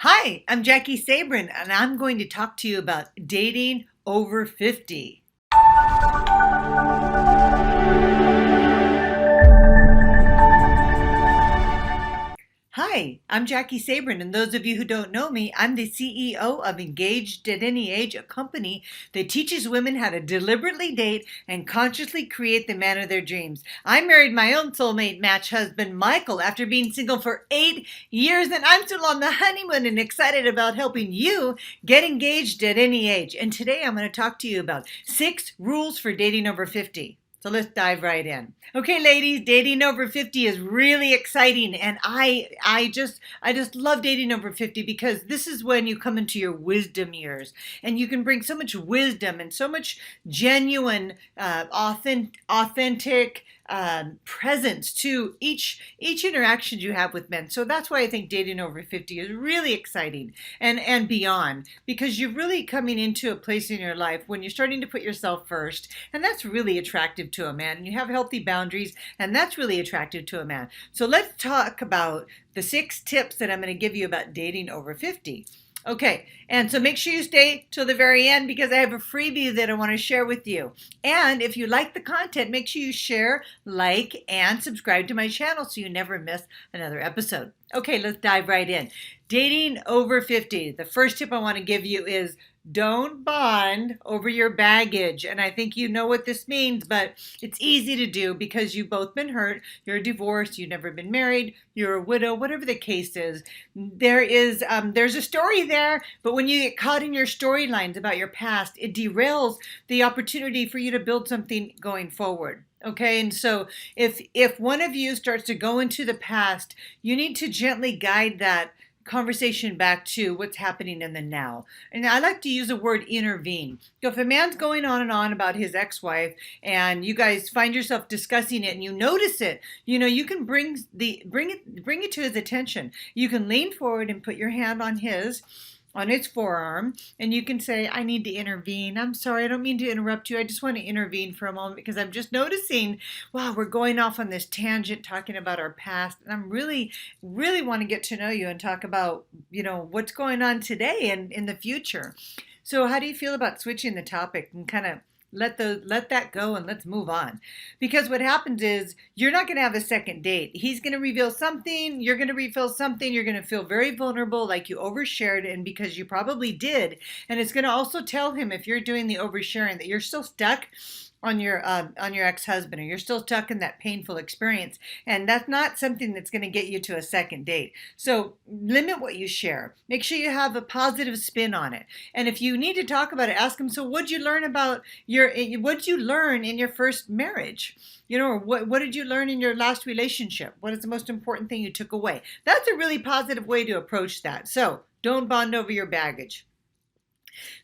Hi, I'm Jaki Sabourin, and I'm going to talk to you about dating over 50. Hi, I'm Jaki Sabourin, and those of you who don't know me, I'm the CEO of Engaged at Any Age, a company that teaches women how to deliberately date and consciously create the man of their dreams. I married my own soulmate match husband, Michael, after being single for 8 years, and I'm still on the honeymoon and excited about helping you get engaged at any age. And today I'm going to talk to you about 6 rules for dating over 50. So let's dive right in. Okay, ladies, dating over 50 is really exciting, and I just love dating over 50 because this is when you come into your wisdom years, and you can bring so much wisdom and so much genuine, authentic presence to each interaction you have with men. So that's why I think dating over 50 is really exciting and beyond, because you're really coming into a place in your life when you're starting to put yourself first, and that's really attractive to a man. And you have healthy boundaries, and that's really attractive to a man. So let's talk about the 6 tips that I'm going to give you about dating over 50. Okay, and so make sure you stay till the very end because I have a freebie that I want to share with you. And if you like the content, make sure you share, like, and subscribe to my channel so you never miss another episode. Okay, let's dive right in. Dating over 50. The first tip I want to give you is don't bond over your baggage. And I think you know what this means, but it's easy to do because you've both been hurt. You're divorced, you've never been married, you're a widow, whatever the case is. There's a story there, but when you get caught in your storylines about your past, it derails the opportunity for you to build something going forward. Okay, and so if one of you starts to go into the past, you need to gently guide that conversation back to what's happening in the now. And I like to use the word intervene. So if a man's going on and on about his ex-wife and you guys find yourself discussing it and you notice it, you can bring it to his attention. You can lean forward and put your hand on his forearm, and you can say, I need to intervene. I'm sorry, I don't mean to interrupt you. I just want to intervene for a moment because I'm just noticing, wow, we're going off on this tangent talking about our past. And I'm really want to get to know you and talk about, what's going on today and in the future. So how do you feel about switching the topic and kind of let that go and let's move on? Because what happens is you're not going to have a second date. He's going to reveal something. You're going to reveal something. You're going to feel very vulnerable, like you overshared, and because you probably did. And it's going to also tell him, if you're doing the oversharing, that you're still stuck on your ex-husband, or you're still stuck in that painful experience, and that's not something that's going to get you to a second date. So limit what you share. Make sure you have a positive spin on it. And if you need to talk about it, ask him, so what'd you learn in your first marriage? Or what did you learn in your last relationship? What is the most important thing you took away? That's a really positive way to approach that. So don't bond over your baggage.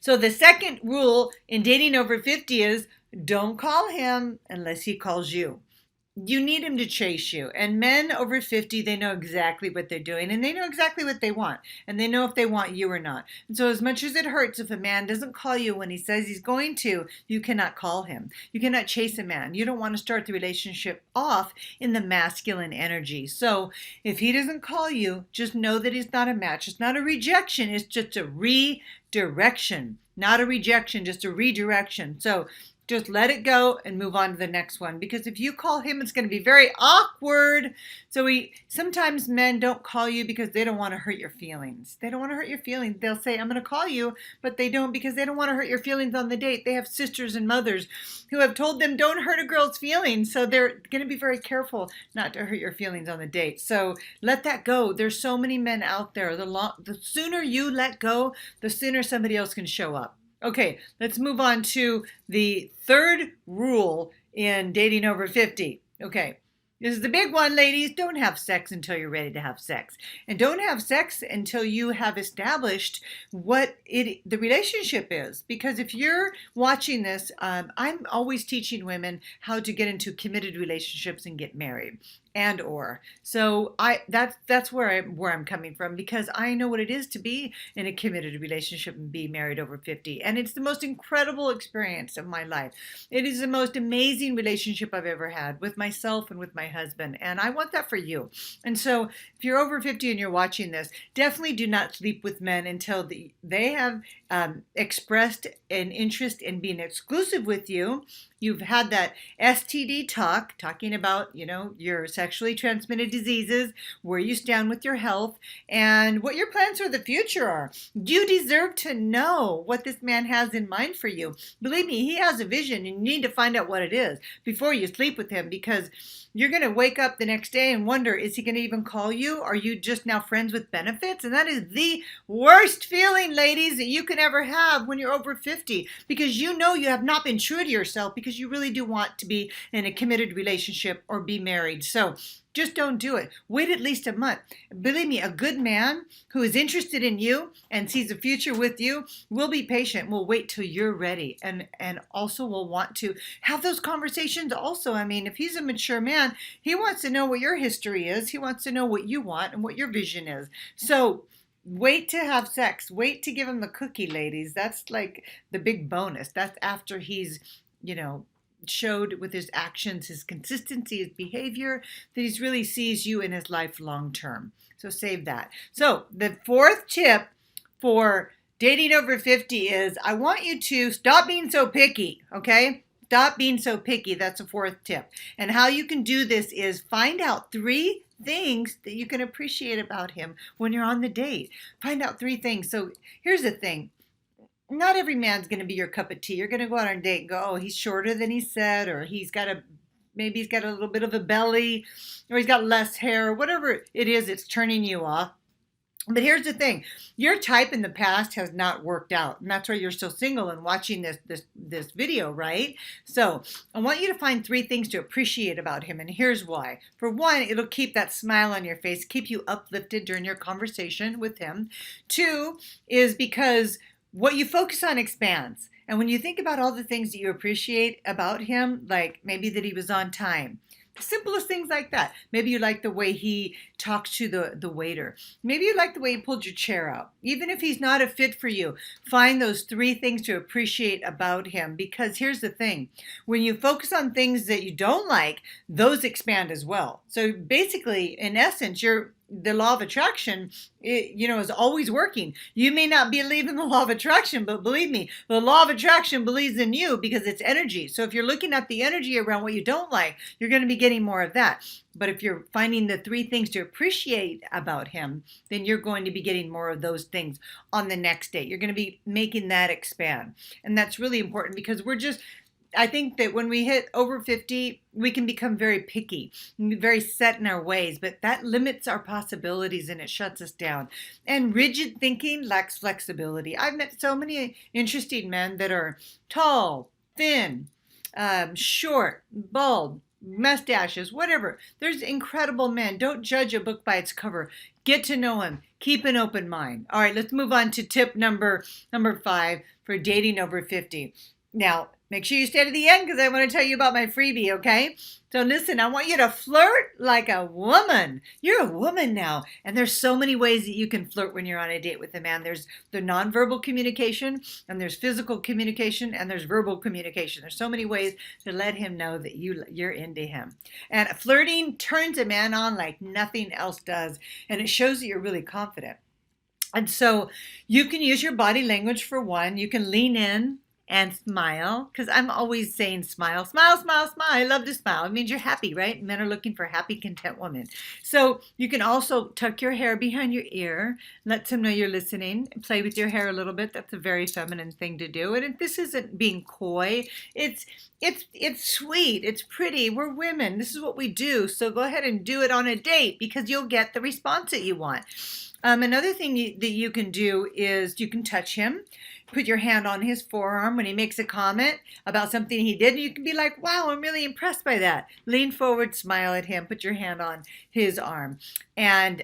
So the second rule in dating over 50 is don't call him unless he calls you. You need him to chase you. And men over 50, they know exactly what they're doing, and they know exactly what they want, and they know if they want you or not. And so as much as it hurts if a man doesn't call you when he says he's going to, you cannot call him. You cannot chase a man. You don't want to start the relationship off in the masculine energy. So if he doesn't call you, just know that he's not a match. It's not a rejection. It's just a redirection. Not a rejection, just a redirection. So just let it go and move on to the next one. Because if you call him, it's going to be very awkward. So sometimes men don't call you because they don't want to hurt your feelings. They don't want to hurt your feelings. They'll say, I'm going to call you, but they don't, because they don't want to hurt your feelings on the date. They have sisters and mothers who have told them, don't hurt a girl's feelings. So they're going to be very careful not to hurt your feelings on the date. So let that go. There's so many men out there. The sooner you let go, the sooner somebody else can show up. Okay, let's move on to the third rule in dating over 50. Okay, this is the big one, ladies. Don't have sex until you're ready to have sex. And don't have sex until you have established what the relationship is. Because if you're watching this, I'm always teaching women how to get into committed relationships and get married. So that's where I'm coming from, because I know what it is to be in a committed relationship and be married over 50, and it's the most incredible experience of my life. It is the most amazing relationship I've ever had with myself and with my husband, and I want that for you. And so if you're over 50 and you're watching this, definitely do not sleep with men until they have expressed an interest in being exclusive with you. You've had that STD talk, talking about, your sexually transmitted diseases, where you stand with your health, and what your plans for the future are. You deserve to know what this man has in mind for you. Believe me, he has a vision, and you need to find out what it is before you sleep with him, because you're going to wake up the next day and wonder, is he going to even call you? Are you just now friends with benefits? And that is the worst feeling, ladies, that you can ever have when you're over 50, because you have not been true to yourself, because you really do want to be in a committed relationship or be married. So just don't do it. Wait at least a month. Believe me, a good man who is interested in you and sees a future with you will be patient. Will wait till you're ready, and also will want to have those conversations also. I mean, if he's a mature man, he wants to know what your history is. He wants to know what you want and what your vision is. So wait to have sex. Wait to give him the cookie, ladies. That's like the big bonus. That's after he's, showed with his actions, his consistency, his behavior, that he really sees you in his life long term. So save that. So the fourth tip for dating over 50 is, I want you to stop being so picky, okay? Stop being so picky. That's the fourth tip. And how you can do this is find out 3 things that you can appreciate about him when you're on the date. Find out 3 things. So here's the thing. Not every man's going to be your cup of tea. You're going to go out on a date and go, oh, he's shorter than he said, or maybe he's got a little bit of a belly, or he's got less hair, whatever it is, it's turning you off. But here's the thing. Your type in the past has not worked out, and that's why you're still single and watching this video, right? So I want you to find 3 things to appreciate about him, and here's why. For one, it'll keep that smile on your face, keep you uplifted during your conversation with him. 2 is because what you focus on expands. And when you think about all the things that you appreciate about him, like maybe that he was on time, the simplest things like that. Maybe you like the way he talked to the waiter. Maybe you like the way he pulled your chair out. Even if he's not a fit for you, find those 3 things to appreciate about him. Because here's the thing. When you focus on things that you don't like, those expand as well. So basically, in essence, the law of attraction, is always working. You may not believe in the law of attraction, but believe me, the law of attraction believes in you, because it's energy. So if you're looking at the energy around what you don't like, you're going to be getting more of that. But if you're finding the 3 things to appreciate about him, then you're going to be getting more of those things on the next date. You're going to be making that expand. And that's really important, because I think that when we hit over 50, we can become very picky, very set in our ways, but that limits our possibilities and it shuts us down. And rigid thinking lacks flexibility. I've met so many interesting men that are tall, thin, short, bald, mustaches, whatever. There's incredible men. Don't judge a book by its cover. Get to know him. Keep an open mind. All right, let's move on to tip number 5 for dating over 50. Now, make sure you stay to the end, because I want to tell you about my freebie, okay? So listen, I want you to flirt like a woman. You're a woman now. And there's so many ways that you can flirt when you're on a date with a man. There's the nonverbal communication, and there's physical communication, and there's verbal communication. There's so many ways to let him know that you're into him. And flirting turns a man on like nothing else does, and it shows that you're really confident. And so you can use your body language for one. You can lean in and smile, because I'm always saying smile, smile, smile, smile. I love to smile. It means you're happy, right? Men are looking for happy, content women. So you can also tuck your hair behind your ear, let them know you're listening, play with your hair a little bit. That's a very feminine thing to do. And this isn't being coy. It's sweet. It's pretty. We're women. This is what we do. So go ahead and do it on a date, because you'll get the response that you want. Another thing that you can do is you can touch him. Put your hand on his forearm when he makes a comment about something he did. You can be like, wow, I'm really impressed by that. Lean forward, smile at him, put your hand on his arm. And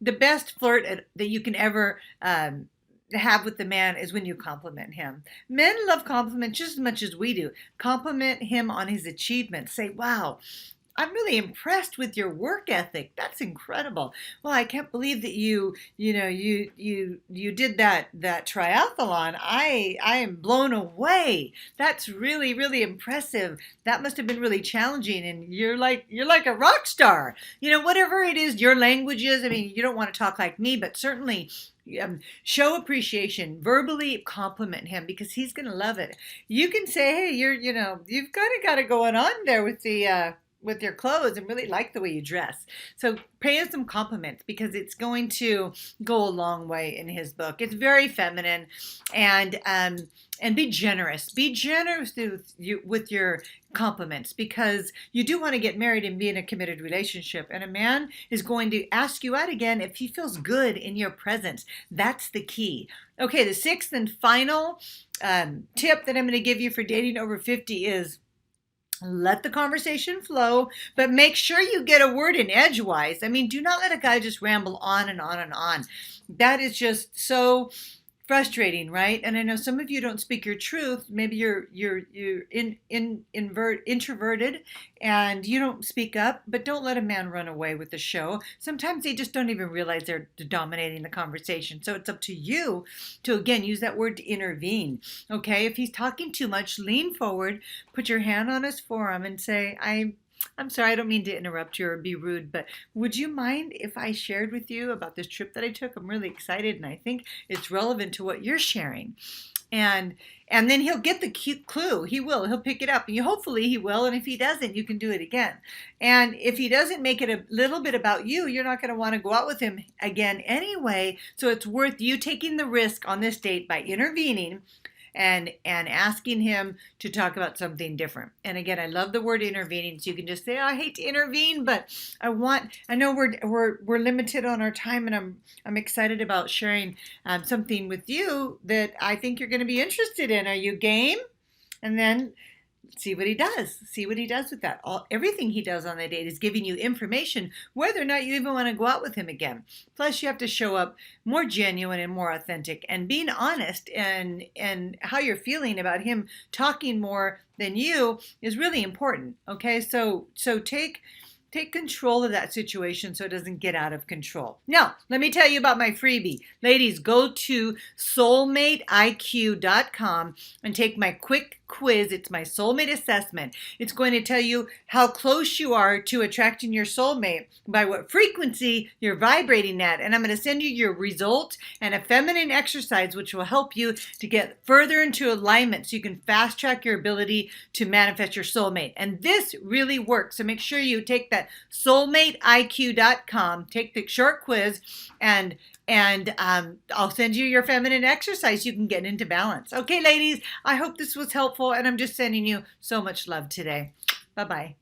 the best flirt that you can ever have with the man is when you compliment him. Men love compliments just as much as we do. Compliment him on his achievements. Say, wow, I'm really impressed with your work ethic. That's incredible. Well, I can't believe that you did that triathlon. I am blown away. That's really, really impressive. That must have been really challenging, and you're like a rock star. Whatever it is, your language is. I mean, you don't want to talk like me, but certainly show appreciation, verbally compliment him, because he's going to love it. You can say, hey, you've kind of got it going on there with your clothes, and really like the way you dress. So pay him some compliments, because it's going to go a long way in his book. It's very feminine, and be generous. Be generous with your compliments, because you do want to get married and be in a committed relationship, and a man is going to ask you out again if he feels good in your presence. That's the key. Okay, the sixth and final tip that I'm going to give you for dating over 50 is let the conversation flow, but make sure you get a word in edgewise. I mean, do not let a guy just ramble on and on and on. That is just so frustrating, right? And I know some of you don't speak your truth. Maybe you're introverted and you don't speak up, but don't let a man run away with the show. Sometimes they just don't even realize they're dominating the conversation. So it's up to you to, again, use that word to intervene. Okay, if he's talking too much, lean forward, put your hand on his forearm and say, I'm sorry, I don't mean to interrupt you or be rude, but would you mind if I shared with you about this trip that I took? I'm really excited, and I think it's relevant to what you're sharing. And then he'll get the clue. He'll pick it up. And hopefully he will. And if he doesn't, you can do it again. And if he doesn't make it a little bit about you, you're not going to want to go out with him again anyway. So it's worth you taking the risk on this date by intervening and asking him to talk about something different. And again, I love the word intervening. So you can just say, I hate to intervene, but I know we're limited on our time, and I'm excited about sharing something with you that I think you're going to be interested in. Are you game? And then see what he does. See what he does with that. Everything he does on the date is giving you information, whether or not you even want to go out with him again. Plus, you have to show up more genuine and more authentic, and being honest and how you're feeling about him talking more than you is really important. Okay, so take control of that situation so it doesn't get out of control. Now, let me tell you about my freebie. Ladies, go to soulmateiq.com and take my quick quiz. It's my soulmate assessment. It's going to tell you how close you are to attracting your soulmate, by what frequency you're vibrating at. And I'm going to send you your results and a feminine exercise, which will help you to get further into alignment so you can fast track your ability to manifest your soulmate. And this really works. So make sure you take that soulmateiq.com, take the short quiz, and I'll send you your feminine exercise. You can get into balance. Okay, ladies, I hope this was helpful, and I'm just sending you so much love today. Bye-bye.